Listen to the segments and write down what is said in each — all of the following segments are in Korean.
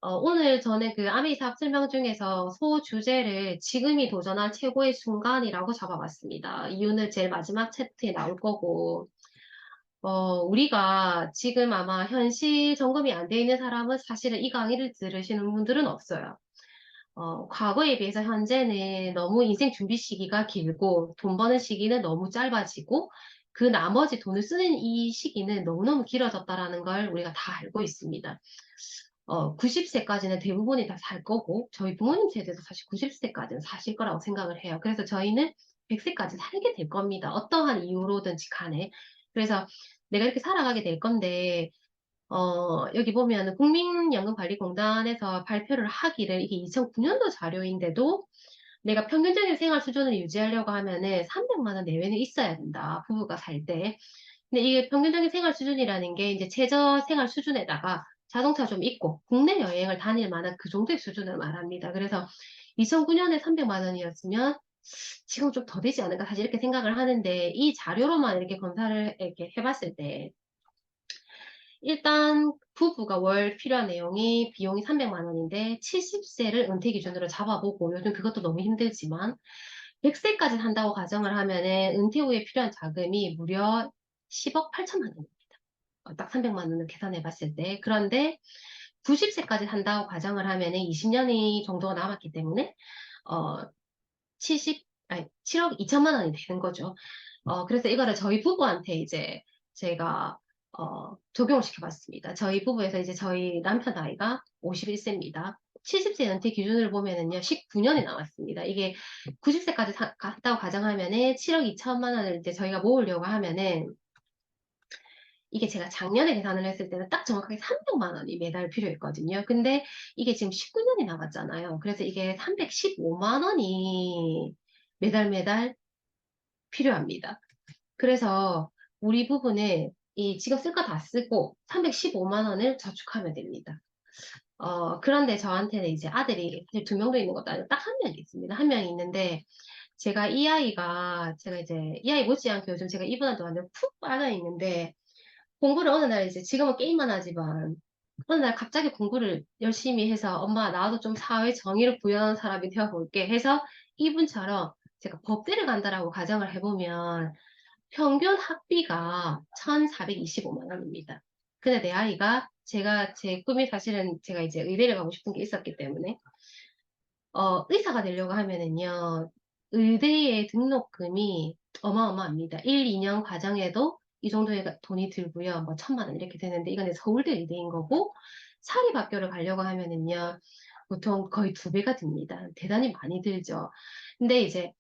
오늘 저는 그 아메이 사업 설명 중에서 소주제를 지금이 도전할 최고의 순간이라고 잡아봤습니다. 이유는 제일 마지막 챕터에 나올 거고, 우리가 지금 아마 현실 점검이 안 돼 있는 사람은 사실은 이 강의를 들으시는 분들은 없어요. 과거에 비해서 현재는 너무 인생 준비 시기가 길고 돈 버는 시기는 너무 짧아지고 그 나머지 돈을 쓰는 이 시기는 너무너무 길어졌다라는 걸 우리가 다 알고 있습니다. 90세까지는 대부분이 다 살 거고 저희 부모님 세대도 사실 90세까지는 사실 거라고 생각을 해요. 그래서 저희는 100세까지 살게 될 겁니다. 어떠한 이유로든지 간에. 그래서 내가 이렇게 살아가게 될 건데 여기 보면 국민연금관리공단에서 발표를 하기를 이게 2009년도 자료인데도 내가 평균적인 생활 수준을 유지하려고 하면은 300만 원 내외는 있어야 된다. 부부가 살 때. 근데 이게 평균적인 생활 수준이라는 게 이제 최저 생활 수준에다가 자동차 좀 있고 국내 여행을 다닐 만한 그 정도의 수준을 말합니다. 그래서 2009년에 300만 원이었으면 지금 좀 더 되지 않을까 사실 이렇게 생각을 하는데 이 자료로만 이렇게 검사를 이렇게 해봤을 때 일단 부부가 월 필요한 내용이 비용이 300만 원인데 70세를 은퇴 기준으로 잡아보고 요즘 그것도 너무 힘들지만 100세까지 산다고 가정을 하면은 은퇴 후에 필요한 자금이 무려 10억 8천만 원입니다. 딱 300만 원을 계산해 봤을 때. 그런데 90세까지 산다고 가정을 하면은 20년이 정도가 남았기 때문에 어 7억 2천만 원이 되는 거죠. 그래서 이거를 저희 부부한테 이제 제가 적용을 시켜봤습니다. 저희 부부에서 이제 저희 남편 나이가 51세입니다. 70세 연퇴 기준으로 보면은요, 19년이 남았습니다. 이게 90세까지 갔다고 가정하면은 7억 2천만 원을 이제 저희가 모으려고 하면은 이게 제가 작년에 계산을 했을 때는 딱 정확하게 300만 원이 매달 필요했거든요. 근데 이게 지금 19년이 남았잖아요. 그래서 이게 315만 원이 매달 필요합니다. 그래서 우리 부부는 이 지금 쓸 거 다 쓰고 315만 원을 저축하면 됩니다. 그런데 저한테는 이제 아들이 사실 두 명도 있는 것도 아니고 딱 한 명이 있습니다. 한 명이 있는데 제가 이제 이 아이 못지않게 요즘 제가 이분한테 완전 푹 빠져 있는데 공부를 어느 날 이제 지금은 게임만 하지만 어느 날 갑자기 공부를 열심히 해서 엄마 나도 좀 사회 정의를 구현하는 사람이 되어볼게 해서 이분처럼 제가 법대를 간다라고 가정을 해보면 평균 학비가 1,425만 원입니다. 근데 내 아이가 제 꿈이 사실은 제가 이제 의대를 가고 싶은 게 있었기 때문에 의사가 되려고 하면은요 의대의 등록금이 어마어마합니다. 1, 2년 과정에도 이 정도의 돈이 들고요. 뭐 1,000만 원 이렇게 되는데 이건 서울대 의대인 거고 사립학교를 가려고 하면은요 보통 거의 2배가 듭니다. 대단히 많이 들죠. 근데 이제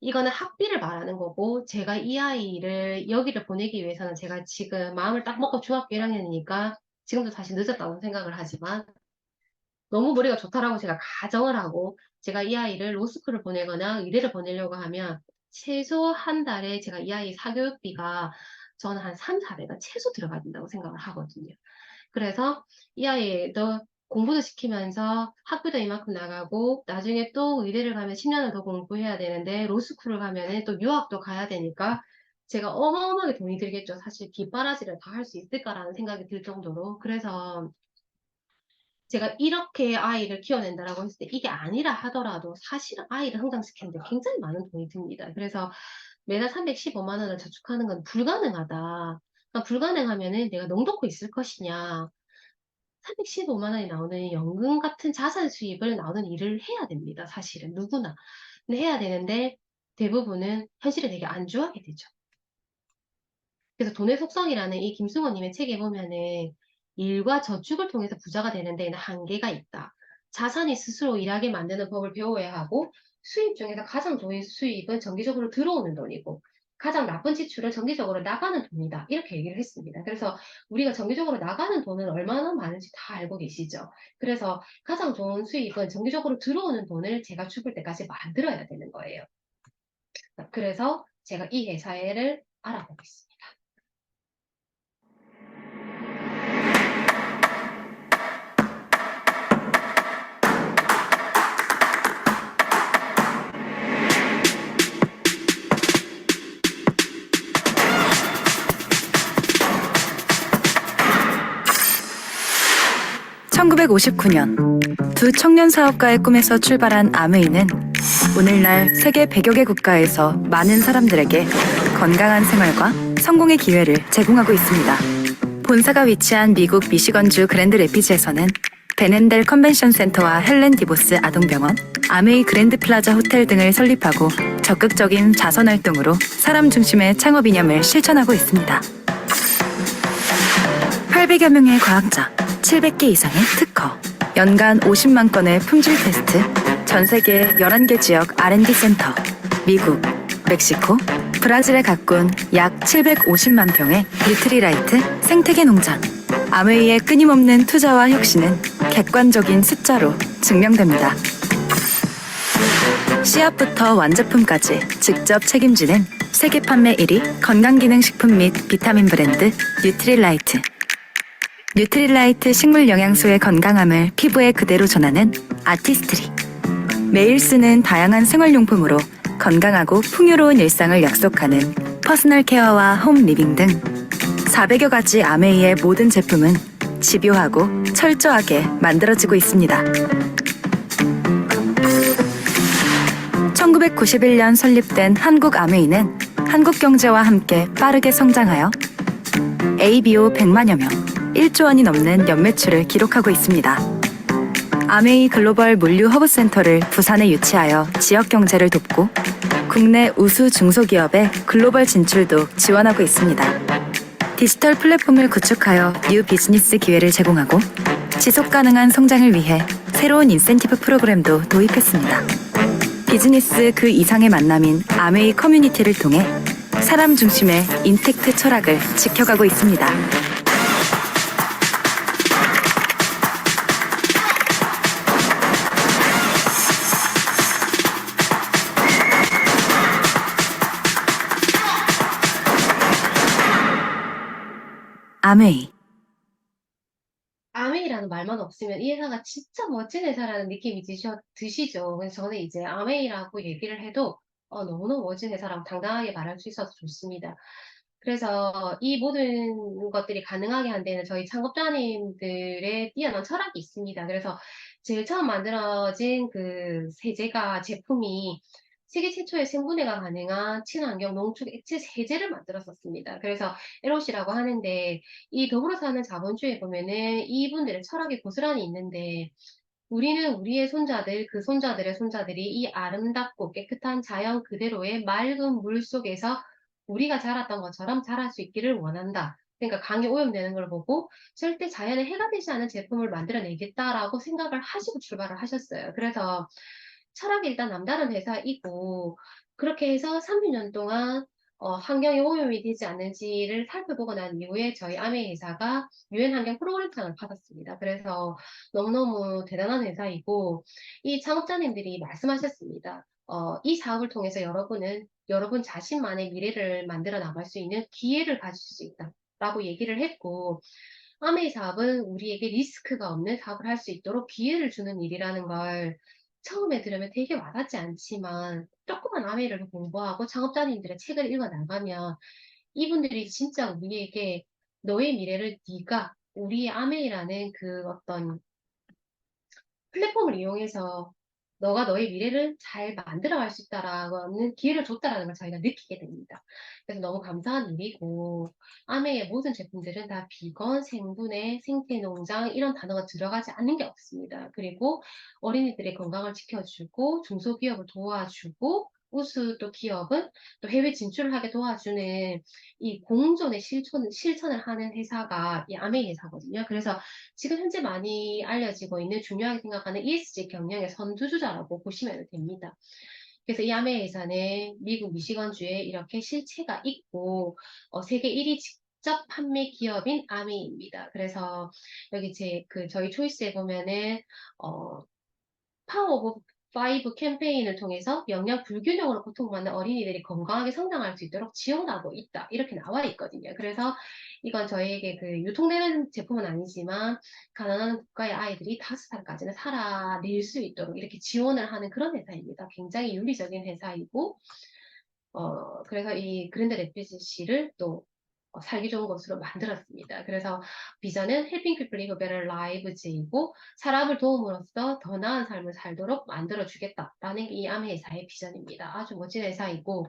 이거는 학비를 말하는 거고 제가 이 아이를 여기를 보내기 위해서는 제가 지금 마음을 딱 먹고 중학교 1학년이니까 지금도 사실 늦었다고 생각을 하지만 너무 머리가 좋다라고 제가 가정을 하고 제가 이 아이를 로스쿨을 보내거나 의대를 보내려고 하면 최소 한 달에 제가 이 아이 사교육비가 저는 한 3, 400은 최소 들어가야 된다고 생각을 하거든요. 그래서 이 아이도 공부도 시키면서 학교도 이만큼 나가고 나중에 또 의대를 가면 10년을 더 공부해야 되는데 로스쿨을 가면은 또 유학도 가야 되니까 제가 어마어마하게 돈이 들겠죠. 사실 뒷바라지를 다 할 수 있을까라는 생각이 들 정도로. 그래서 제가 이렇게 아이를 키워낸다라고 했을 때 이게 아니라 하더라도 사실은 아이를 성장시키는데 굉장히 많은 돈이 듭니다. 그래서 매달 315만 원을 저축하는 건 불가능하다. 그러니까 불가능하면은 내가 넋놓고 있을 것이냐. 315만 원이 나오는 연금 같은 자산 수입을 나오는 일을 해야 됩니다. 사실은 누구나. 근데 해야 되는데 대부분은 현실에 되게 안주하게 되죠. 그래서 돈의 속성이라는 이 김승호님의 책에 보면은 일과 저축을 통해서 부자가 되는 데에는 한계가 있다. 자산이 스스로 일하게 만드는 법을 배워야 하고 수입 중에서 가장 좋은 수입은 정기적으로 들어오는 돈이고 가장 나쁜 지출은 정기적으로 나가는 돈이다. 이렇게 얘기를 했습니다. 그래서 우리가 정기적으로 나가는 돈은 얼마나 많은지 다 알고 계시죠? 그래서 가장 좋은 수입은 정기적으로 들어오는 돈을 제가 죽을 때까지 만들어야 되는 거예요. 그래서 제가 이 회사를 알아보겠습니다. 1959년 두 청년 사업가의 꿈에서 출발한 아메이는 오늘날 세계 100여 개 국가에서 많은 사람들에게 건강한 생활과 성공의 기회를 제공하고 있습니다. 본사가 위치한 미국 미시건주 그랜드 레피즈에서는 베넨델 컨벤션 센터와 헬렌 디보스 아동병원, 아메이 그랜드 플라자 호텔 등을 설립하고 적극적인 자선 활동으로 사람 중심의 창업 이념을 실천하고 있습니다. 800여 명의 과학자, 700개 이상의 특허, 연간 50만 건의 품질 테스트, 전 세계 11개 지역 R&D 센터, 미국, 멕시코, 브라질에 가꾼 약 750만 평의 뉴트리라이트 생태계 농장. 아메이의 끊임없는 투자와 혁신은 객관적인 숫자로 증명됩니다. 씨앗부터 완제품까지 직접 책임지는 세계 판매 1위 건강기능식품 및 비타민 브랜드 뉴트리라이트. 뉴트리라이트 식물 영양소의 건강함을 피부에 그대로 전하는 아티스트리. 매일 쓰는 다양한 생활용품으로 건강하고 풍요로운 일상을 약속하는 퍼스널 케어와 홈 리빙 등 400여 가지 아메이의 모든 제품은 집요하고 철저하게 만들어지고 있습니다. 1991년 설립된 한국 아메이는 한국 경제와 함께 빠르게 성장하여 ABO 100만여 명, 1조 원이 넘는 연매출을 기록하고 있습니다. 아메이 글로벌 물류 허브센터를 부산에 유치하여 지역 경제를 돕고 국내 우수 중소기업의 글로벌 진출도 지원하고 있습니다. 디지털 플랫폼을 구축하여 뉴 비즈니스 기회를 제공하고 지속 가능한 성장을 위해 새로운 인센티브 프로그램도 도입했습니다. 비즈니스 그 이상의 만남인 아메이 커뮤니티를 통해 사람 중심의 인텍트 철학을 지켜가고 있습니다. 아메이. 아메이라는 말만 없으면 이 회사가 진짜 멋진 회사라는 느낌이 드시죠. 그래서 저는 이제 아메이라고 얘기를 해도 너무너무 멋진 회사라고 당당하게 말할 수 있어서 좋습니다. 그래서 이 모든 것들이 가능하게 한 데는 저희 창업자님들의 뛰어난 철학이 있습니다. 그래서 제일 처음 만들어진 그 세제가 제품이 세계 최초의 생분해가 가능한 친환경 농축 액체 세제를 만들었었습니다. 그래서 LOC라고 하는데 이 더불어 사는 자본주의에 보면은 이분들의 철학이 고스란히 있는데 우리는 우리의 손자들, 그 손자들의 손자들이 이 아름답고 깨끗한 자연 그대로의 맑은 물 속에서 우리가 자랐던 것처럼 자랄 수 있기를 원한다. 그러니까 강이 오염되는 걸 보고 절대 자연에 해가 되지 않은 제품을 만들어내겠다라고 생각을 하시고 출발을 하셨어요. 그래서 철학이 일단 남다른 회사이고 그렇게 해서 30년 동안 환경에 오염이 되지 않는지를 살펴보고 난 이후에 저희 아메 회사가 유엔 환경 프로그램상을 받았습니다. 그래서 너무너무 대단한 회사이고 이 창업자님들이 말씀하셨습니다. 이 사업을 통해서 여러분은 여러분 자신만의 미래를 만들어 나갈 수 있는 기회를 가질 수 있다. 라고 얘기를 했고, 아메이 사업은 우리에게 리스크가 없는 사업을 할 수 있도록 기회를 주는 일이라는 걸 처음에 들으면 되게 와닿지 않지만 조그만 아메이를 공부하고 창업자님들의 책을 읽어 나가면 이분들이 진짜 우리에게 너의 미래를 네가 우리의 아메이라는 그 어떤 플랫폼을 이용해서 너가 너의 미래를 잘 만들어갈 수 있다라는 기회를 줬다라는 걸 저희가 느끼게 됩니다. 그래서 너무 감사한 일이고 아메의 모든 제품들은 다 비건, 생분해, 생태농장 이런 단어가 들어가지 않는 게 없습니다. 그리고 어린이들의 건강을 지켜주고 중소기업을 도와주고 우수 또 기업은 또 해외 진출을 하게 도와주는 이 공존의 실천을 하는 회사가 이 아메이 회사거든요. 그래서 지금 현재 많이 알려지고 있는 중요하게 생각하는 ESG 경영의 선두주자라고 보시면 됩니다. 그래서 이 아메 회사는 미국 미시건주에 이렇게 실체가 있고 세계 1위 직접 판매 기업인 아메입니다. 그래서 여기 저희 초이스에 보면은 파워 오브 파이브 캠페인을 통해서 영양 불균형으로 고통받는 어린이들이 건강하게 성장할 수 있도록 지원하고 있다. 이렇게 나와 있거든요. 그래서 이건 저희에게 그 유통되는 제품은 아니지만 가난한 국가의 아이들이 5살까지는 살아낼 수 있도록 이렇게 지원을 하는 그런 회사입니다. 굉장히 윤리적인 회사이고, 그래서 이 그랜드 레피즈시를 또 살기 좋은 곳으로 만들었습니다. 그래서 비전은 Helping People Live Better Lives이고 사람을 도움으로써 더 나은 삶을 살도록 만들어주겠다라는 게 이 아메회사의 비전입니다. 아주 멋진 회사이고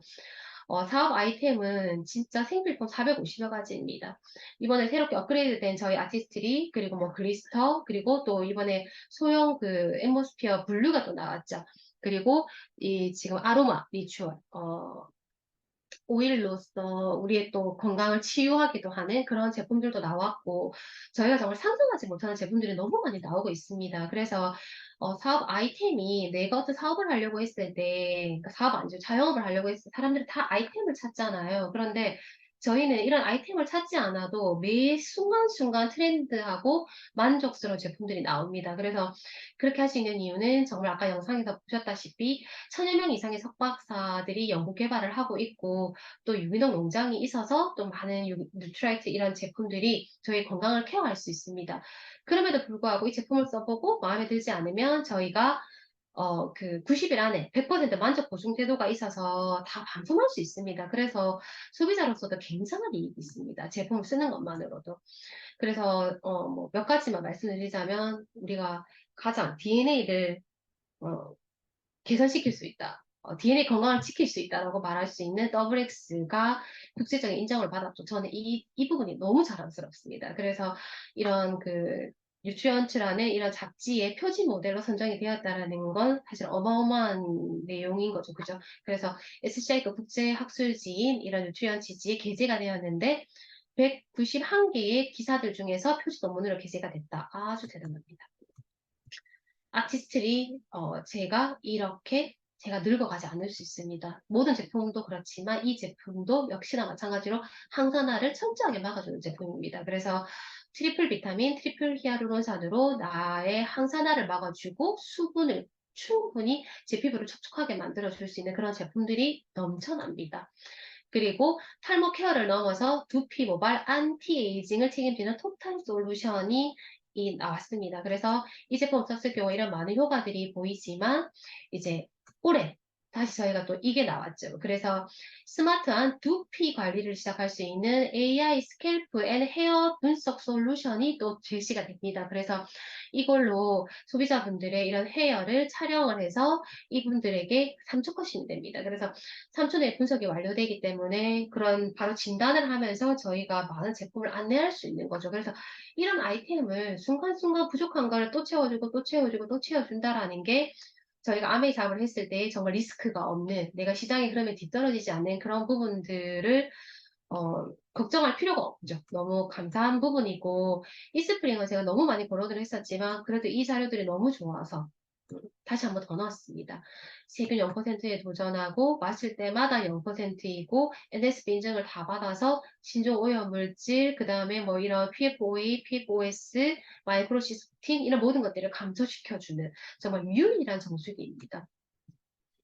사업 아이템은 진짜 생필품 450여 가지입니다. 이번에 새롭게 업그레이드된 저희 아티스트리, 그리고 뭐 글리스터, 그리고 또 이번에 소형 그 앰모스피어 블루가 또 나왔죠. 그리고 이 지금 아로마 리추얼, 오일로서 우리의 또 건강을 치유하기도 하는 그런 제품들도 나왔고, 저희가 정말 상상하지 못하는 제품들이 너무 많이 나오고 있습니다. 그래서 사업 아이템이 내가 어떤 사업을 하려고 했을 때, 그러니까 사업 아니죠. 자영업을 하려고 했을 때 사람들이 다 아이템을 찾잖아요. 그런데 저희는 이런 아이템을 찾지 않아도 매 순간순간 트렌드하고 만족스러운 제품들이 나옵니다. 그래서 그렇게 할 수 있는 이유는 정말 아까 영상에서 보셨다시피 천여 명 이상의 석박사들이 연구 개발을 하고 있고 또 유기농 농장이 있어서 또 많은 뉴트라이트 이런 제품들이 저희 건강을 케어할 수 있습니다. 그럼에도 불구하고 이 제품을 써보고 마음에 들지 않으면 저희가 그 90일 안에 100% 만족 보증 제도가 있어서 다 반품할 수 있습니다. 그래서 소비자로서도 굉장한 이익이 있습니다. 제품을 쓰는 것만으로도. 그래서 뭐 몇 가지만 말씀드리자면 우리가 가장 DNA를 개선시킬 수 있다. DNA 건강을 지킬 수 있다라고 말할 수 있는 WX가 국제적인 인정을 받았죠. 저는 이 부분이 너무 자랑스럽습니다. 그래서 이런 그 뉴트리언츠라는 이런 잡지의 표지 모델로 선정이 되었다라는 건 사실 어마어마한 내용인 거죠. 그죠? 그래서 SCI가 국제학술지인 이런 뉴트리언츠지에 게재가 되었는데 191개의 기사들 중에서 표지 논문으로 게재가 됐다. 아주 대단합니다. 아티스트리 제가 늙어가지 않을 수 있습니다. 모든 제품도 그렇지만 이 제품도 역시나 마찬가지로 항산화를 철저하게 막아주는 제품입니다. 그래서 트리플 비타민, 트리플 히아루론산으로 나의 항산화를 막아주고 수분을 충분히 제 피부를 촉촉하게 만들어줄 수 있는 그런 제품들이 넘쳐납니다. 그리고 탈모 케어를 넘어서 두피 모발 안티에이징을 책임지는 토탈 솔루션이 나왔습니다. 그래서 이 제품 썼을 경우에 이런 많은 효과들이 보이지만 이제 올해 다시 저희가 또 이게 나왔죠. 그래서 스마트한 두피 관리를 시작할 수 있는 AI 스캘프 앤 헤어 분석 솔루션이 또 제시가 됩니다. 그래서 이걸로 소비자분들의 이런 헤어를 촬영을 해서 이분들에게 3초 컷이 됩니다. 그래서 3초 내에 분석이 완료되기 때문에 그런 바로 진단을 하면서 저희가 많은 제품을 안내할 수 있는 거죠. 그래서 이런 아이템을 순간순간 부족한 걸 또 채워주고 또 채워주고 또 채워준다라는 게 저희가 아메이 사업을 했을 때 정말 리스크가 없는 내가 시장에 그러면 뒤떨어지지 않는 그런 부분들을 걱정할 필요가 없죠. 너무 감사한 부분이고 이스프링은 제가 너무 많이 거론을 했었지만 그래도 이 자료들이 너무 좋아서 다시 한번 더 넣었습니다. 세균 0%에 도전하고 마실 때마다 0%이고 NSF 인증을 다 받아서 신종 오염물질 그 다음에 뭐 이런 PFOA, PFOS, 마이크로시스틴 이런 모든 것들을 감소시켜주는 정말 유일한 정수기입니다.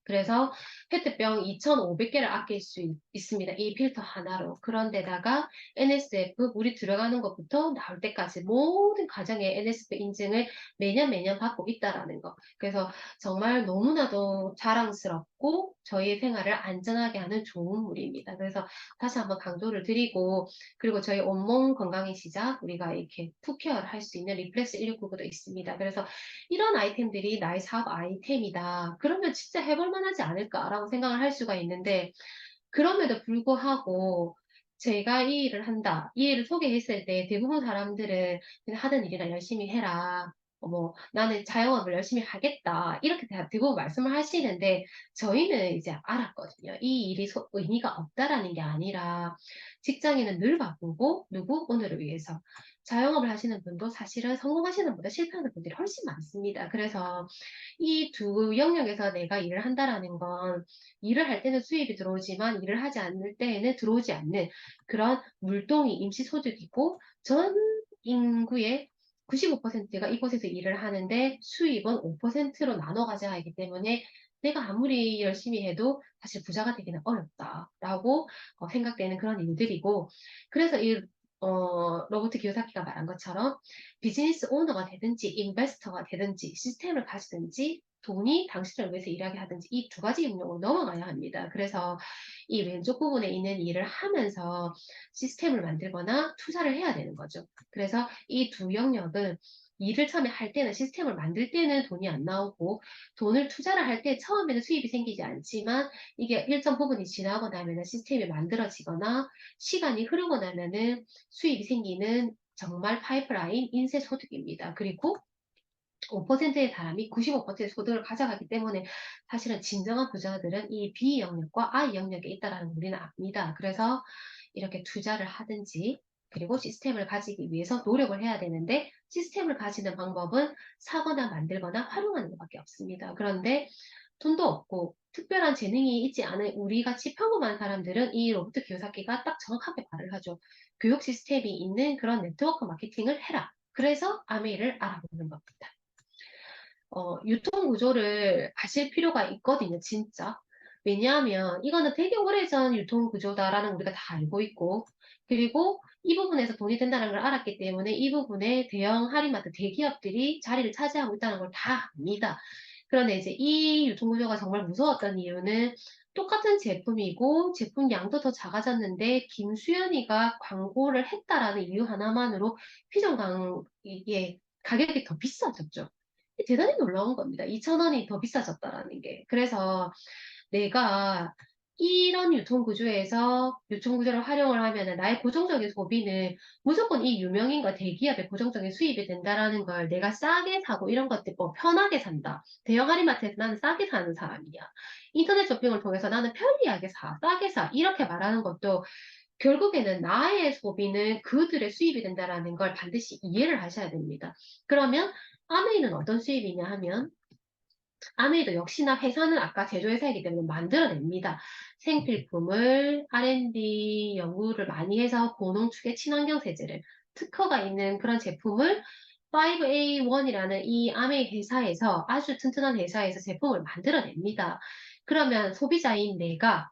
그래서 페트병 2,500개를 아낄 수 있습니다. 이 필터 하나로. 그런데다가 NSF 물이 들어가는 것부터 나올 때까지 모든 가정의 NSF 인증을 매년 받고 있다라는 거. 그래서 정말 너무나도 자랑스럽고 저희의 생활을 안전하게 하는 좋은 물입니다. 그래서 다시 한번 강조를 드리고 그리고 저희 온몸 건강의 시작 우리가 이렇게 푸케어를 할 수 있는 리플렉스 1699도 있습니다. 그래서 이런 아이템들이 나의 사업 아이템이다. 그러면 진짜 해볼 만하지 않을까라고 생각을 할 수가 있는데, 그럼에도 불구하고 제가 이 일을 한다. 이 일을 소개했을 때 대부분 사람들은 그냥 하던 일이나 열심히 해라. 뭐 나는 자영업을 열심히 하겠다. 이렇게 대부분 말씀을 하시는데 저희는 이제 알았거든요. 이 일이 의미가 없다라는 게 아니라 직장인은 늘 바쁘고 누구 오늘을 위해서 자영업을 하시는 분도 사실은 성공하시는 분보다 실패하는 분들이 훨씬 많습니다. 그래서 이 두 영역에서 내가 일을 한다라는 건 일을 할 때는 수입이 들어오지만 일을 하지 않을 때에는 들어오지 않는 그런 물동이 임시소득이고 전 인구의 95%가 이곳에서 일을 하는데 수입은 5%로 나눠 가져야 하기 때문에 내가 아무리 열심히 해도 사실 부자가 되기는 어렵다라고 생각되는 그런 일들이고 그래서 로버트 기요사키가 말한 것처럼 비즈니스 오너가 되든지 인베스터가 되든지 시스템을 가지든지 돈이 당신을 위해서 일하게 하든지 이 두 가지 영역으로 넘어가야 합니다. 그래서 이 왼쪽 부분에 있는 일을 하면서 시스템을 만들거나 투자를 해야 되는 거죠. 그래서 이 두 영역은 일을 처음에 할 때는 시스템을 만들 때는 돈이 안 나오고 돈을 투자를 할 때 처음에는 수입이 생기지 않지만 이게 일정 부분이 지나고 나면은 시스템이 만들어지거나 시간이 흐르고 나면은 수입이 생기는 정말 파이프라인 인쇄 소득입니다. 그리고 5%의 사람이 95%의 소득을 가져가기 때문에 사실은 진정한 부자들은 이 B 영역과 I 영역에 있다라는 걸 우리는 압니다. 그래서 이렇게 투자를 하든지 그리고 시스템을 가지기 위해서 노력을 해야 되는데 시스템을 가지는 방법은 사거나 만들거나 활용하는 것밖에 없습니다. 그런데 돈도 없고 특별한 재능이 있지 않은 우리같이 평범한 사람들은 이 로버트 키요사키가 딱 정확하게 말을 하죠. 교육 시스템이 있는 그런 네트워크 마케팅을 해라. 그래서 아메이를 알아보는 겁니다. 유통 구조를 아실 필요가 있거든요, 진짜. 왜냐하면 이거는 되게 오래전 유통 구조다라는 우리가 다 알고 있고, 그리고 이 부분에서 돈이 된다는 걸 알았기 때문에 이 부분에 대형 할인마트 대기업들이 자리를 차지하고 있다는 걸 다 압니다. 그런데 이제 이 유통 구조가 정말 무서웠던 이유는 똑같은 제품이고 제품 양도 더 작아졌는데 김수현이가 광고를 했다라는 이유 하나만으로 이게 가격이 더 비싸졌죠. 대단히 놀라운 겁니다. 2,000원이 더 비싸졌다라는 게. 그래서 내가 이런 유통구조에서 유통구조를 활용을 하면 나의 고정적인 소비는 무조건 이 유명인과 대기업의 고정적인 수입이 된다라는 걸 내가 싸게 사고 이런 것들 뭐 편하게 산다. 대형 할인마트에서 나는 싸게 사는 사람이야. 인터넷 쇼핑을 통해서 나는 편리하게 사, 싸게 사 이렇게 말하는 것도 결국에는 나의 소비는 그들의 수입이 된다라는 걸 반드시 이해를 하셔야 됩니다. 그러면 아메이는 어떤 수입이냐 하면 아메이도 역시나 회사는 아까 제조회사이기 때문에 만들어냅니다. 생필품을 R&D 연구를 많이 해서 고농축의 친환경 세제를 특허가 있는 그런 제품을 5A1이라는 이 아메이 회사에서 아주 튼튼한 회사에서 제품을 만들어냅니다. 그러면 소비자인 내가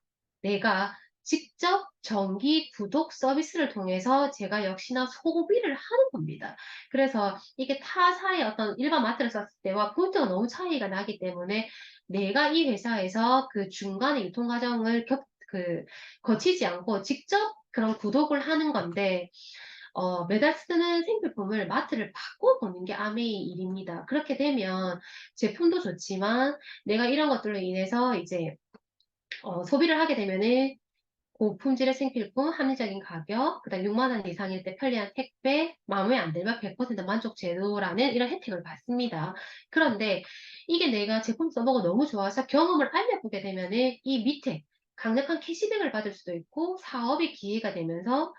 직접 정기 구독 서비스를 통해서 제가 역시나 소비를 하는 겁니다. 그래서 이게 타사의 어떤 일반 마트를 썼을 때와 포인트가 너무 차이가 나기 때문에 내가 이 회사에서 그 중간에 유통 과정을 거치지 않고 직접 그런 구독을 하는 건데, 매달 쓰는 생필품을 마트를 바꿔보는 게 아메이 일입니다. 그렇게 되면 제품도 좋지만 내가 이런 것들로 인해서 이제 소비를 하게 되면은 고품질의 생필품, 합리적인 가격, 그다음 6만 원 이상일 때 편리한 택배, 마음에 안 들면 100% 만족 제도라는 이런 혜택을 받습니다. 그런데 이게 내가 제품 써보고 너무 좋아서 경험을 알려보게 되면은 이 밑에 강력한 캐시백을 받을 수도 있고 사업의 기회가 되면서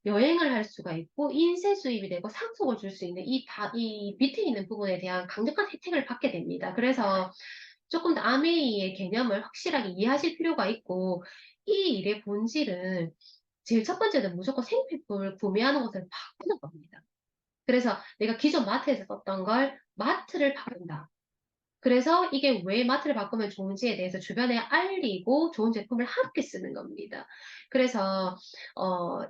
여행을 할 수가 있고 인쇄 수입이 되고 상속을 줄 수 있는 이 밑에 있는 부분에 대한 강력한 혜택을 받게 됩니다. 그래서 조금 더 아메이의 개념을 확실하게 이해하실 필요가 있고 이 일의 본질은 제일 첫 번째는 무조건 생필품을 구매하는 것을 바꾸는 겁니다. 그래서 내가 기존 마트에서 썼던 걸 마트를 바꾼다. 그래서 이게 왜 마트를 바꾸면 좋은지에 대해서 주변에 알리고 좋은 제품을 함께 쓰는 겁니다. 그래서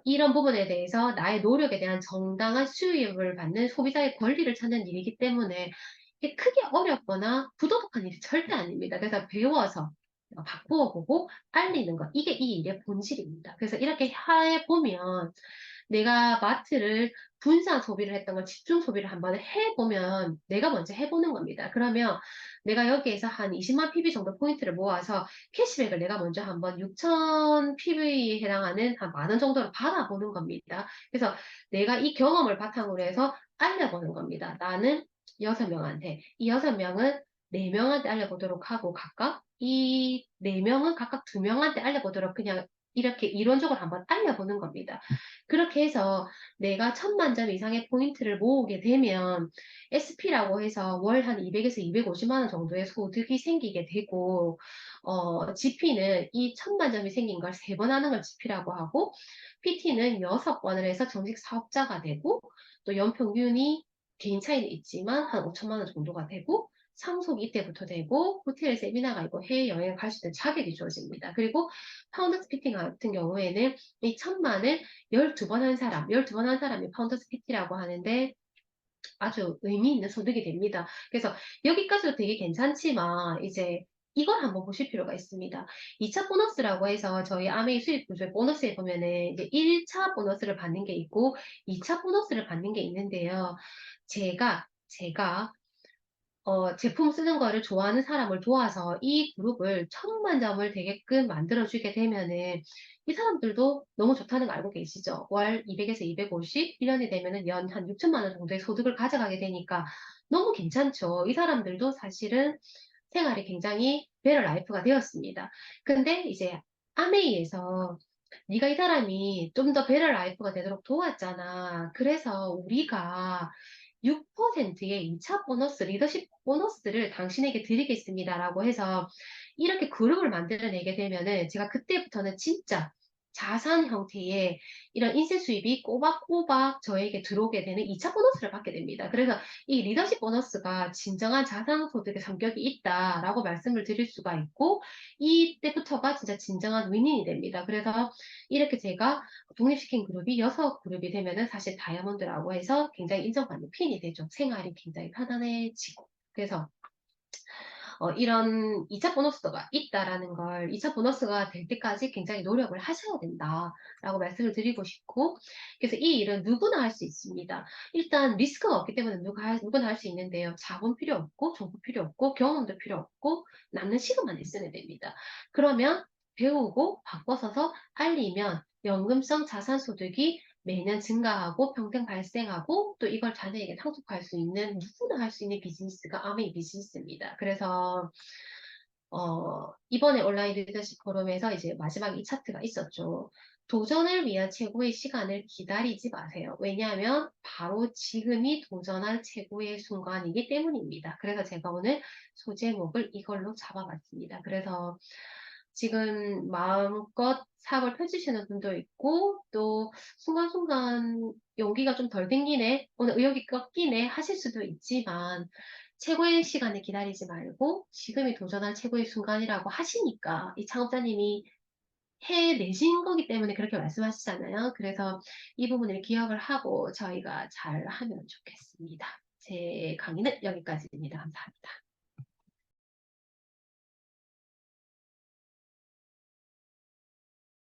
이런 부분에 대해서 나의 노력에 대한 정당한 수입을 받는 소비자의 권리를 찾는 일이기 때문에 이게 크게 어렵거나 부도덕한 일이 절대 아닙니다. 그래서 배워서 바꾸어 보고 알리는 것. 이게 이 일의 본질입니다. 그래서 이렇게 해보면 내가 마트를 분산 소비를 했던 걸 집중 소비를 한번 해보면 내가 먼저 해보는 겁니다. 그러면 내가 여기에서 한 20만 PB 정도 포인트를 모아서 캐시백을 내가 먼저 한번 6천 PB에 해당하는 한 만 원 정도로 받아보는 겁니다. 그래서 내가 이 경험을 바탕으로 해서 알려보는 겁니다. 나는 6명한테, 이 6명은 4명한테 알려보도록 하고 각각 이 4명은 각각 2명한테 알려보도록 그냥 이렇게 이론적으로 한번 알려보는 겁니다. 그렇게 해서 내가 1,000만 점 이상의 포인트를 모으게 되면 SP라고 해서 월 한 200에서 250만 원 정도의 소득이 생기게 되고, GP는 이 1,000만 점이 생긴 걸 3번 하는 걸 GP라고 하고, PT는 6번을 해서 정식 사업자가 되고, 또 연평균이 개인 차이는 있지만 한 5천만 원 정도가 되고, 상속이 이때부터 되고, 호텔 세미나가 있고, 해외여행을 갈 수 있는 자격이 주어집니다. 그리고 파운더스 피팅 같은 경우에는 이 1,000만을 12번 한 사람, 12번 한 사람이 파운더스 PT라고 하는데, 아주 의미 있는 소득이 됩니다. 그래서 여기까지도 되게 괜찮지만 이제 이걸 한번 보실 필요가 있습니다. 2차 보너스라고 해서 저희 아메이 수익 구조의 보너스에 보면은 이제 1차 보너스를 받는 게 있고 2차 보너스를 받는 게 있는데요. 제가 제품 쓰는 거를 좋아하는 사람을 도와서 이 그룹을 1000만 점을 되게끔 만들어주게 되면은 이 사람들도 너무 좋다는 거 알고 계시죠? 월 200에서 250, 1년이 되면은 연 한 6천만 원 정도의 소득을 가져가게 되니까 너무 괜찮죠. 이 사람들도 사실은 생활이 굉장히 베러 라이프가 되었습니다. 근데 이제 아메이에서 네가 이 사람이 좀 더 베러 라이프가 되도록 도왔잖아. 그래서 우리가 6%의 2차 보너스, 리더십 보너스를 당신에게 드리겠습니다라고 해서 이렇게 그룹을 만들어내게 되면은 제가 그때부터는 진짜 자산 형태의 이런 인세 수입이 꼬박꼬박 저에게 들어오게 되는 2차 보너스를 받게 됩니다. 그래서 이 리더십 보너스가 진정한 자산 소득의 성격이 있다라고 말씀을 드릴 수가 있고 이때부터가 진짜 진정한 윈윈이 됩니다. 그래서 이렇게 제가 독립시킨 그룹이 6그룹이 되면은 사실 다이아몬드라고 해서 굉장히 인정받는 핀이 되죠. 생활이 굉장히 편안해지고. 그래서 이런 2차 보너스가 있다라는 걸 2차 보너스가 될 때까지 굉장히 노력을 하셔야 된다라고 말씀을 드리고 싶고 그래서 이 일은 누구나 할 수 있습니다. 일단 리스크가 없기 때문에 누구나 할 수 있는데요. 자본 필요 없고 정보 필요 없고 경험도 필요 없고 남는 시간만 있으면 됩니다. 그러면 배우고 바꿔서서 알리면 연금성 자산소득이 매년 증가하고 평생 발생하고 또 이걸 자녀에게 상속할 수 있는 누구나 할 수 있는 비즈니스가 아메이 비즈니스입니다. 그래서 이번에 온라인 리더십 포럼에서 이제 마지막 이 차트가 있었죠. 도전을 위한 최고의 시간을 기다리지 마세요. 왜냐하면 바로 지금이 도전할 최고의 순간이기 때문입니다. 그래서 제가 오늘 소제목을 이걸로 잡아봤습니다. 그래서 지금 마음껏 사업을 펼치시는 분도 있고 또 순간순간 용기가 좀 덜 생기네, 오늘 의욕이 꺾이네 하실 수도 있지만 최고의 시간을 기다리지 말고 지금이 도전할 최고의 순간이라고 하시니까 이 창업자님이 해내신 거기 때문에 그렇게 말씀하시잖아요. 그래서 이 부분을 기억을 하고 저희가 잘 하면 좋겠습니다. 제 강의는 여기까지입니다. 감사합니다.